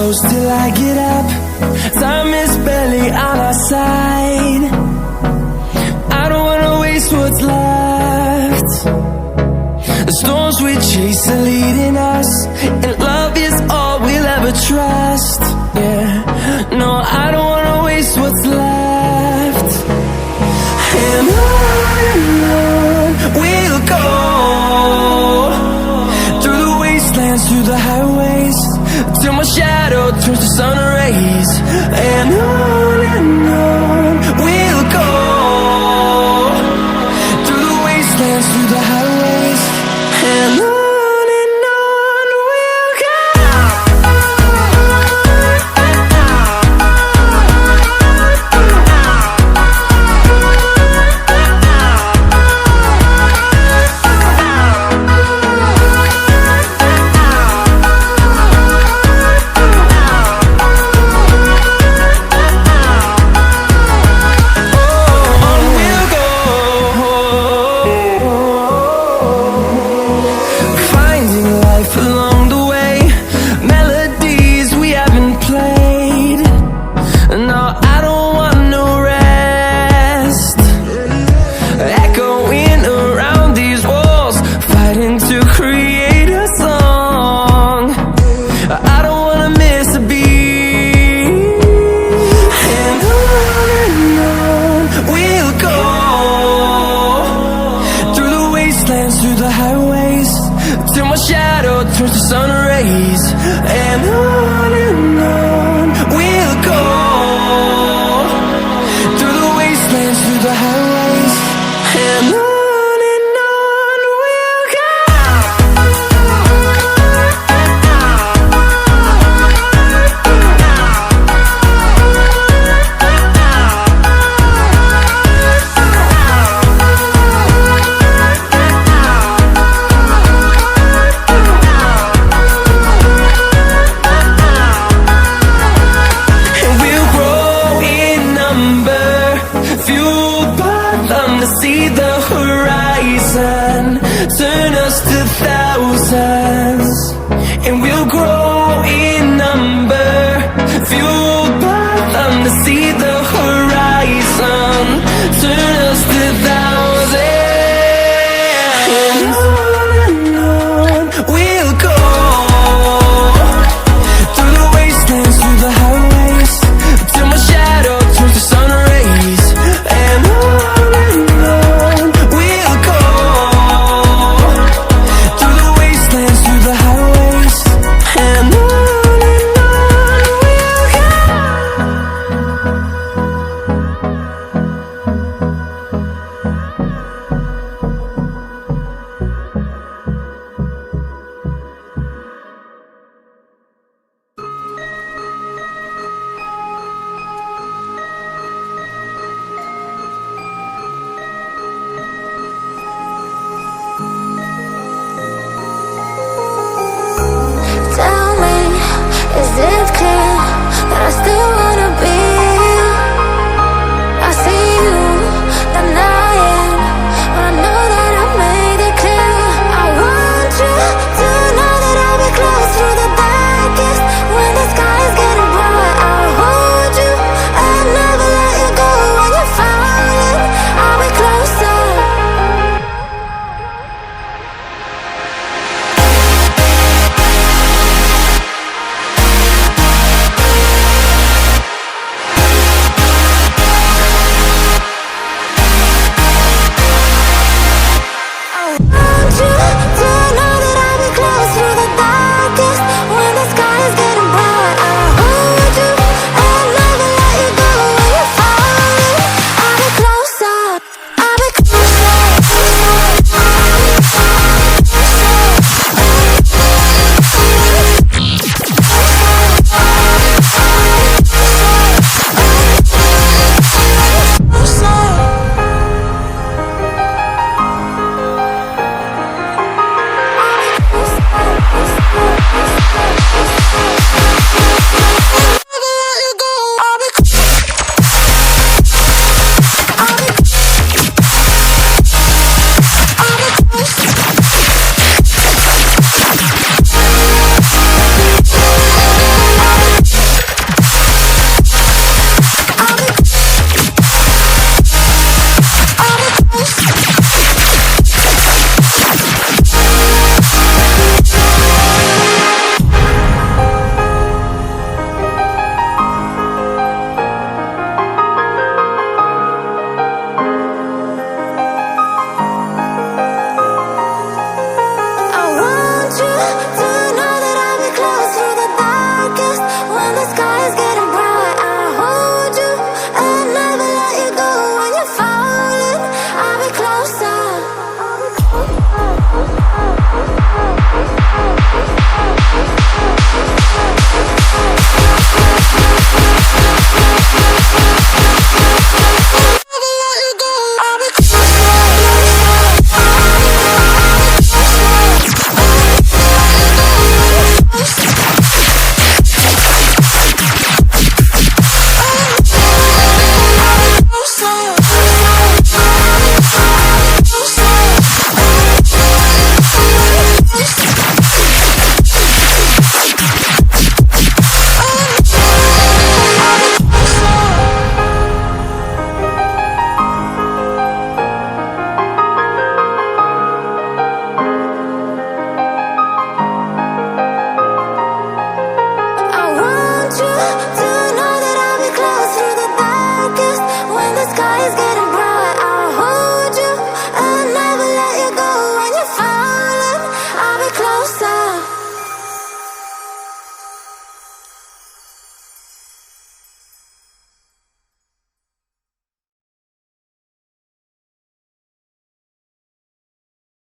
close till I get up. Time is barely on our side. I don't wanna waste what's left. The storms we chase are leading us, and love is all we'll ever trust. Yeah, no, I don't wanna waste what's left. And on we'll go, through the wastelands, through the highways, till my shadow turns to sun rays. And on we'll go, through the wastelands, through the highways, and on we'll go. Along the way, melodies we haven't played. No, I don't want no rest. Echoing around these walls, fighting to create a song. I don't wanna miss a beat. And on we'll go, through the wastelands, through the highways, till my shadow turns to sun rays. And on we'll go, through the wastelands, through the highways, and on we'll go. See the horizon, turn us to thousands, and we'll grow in number, fueled by them to see the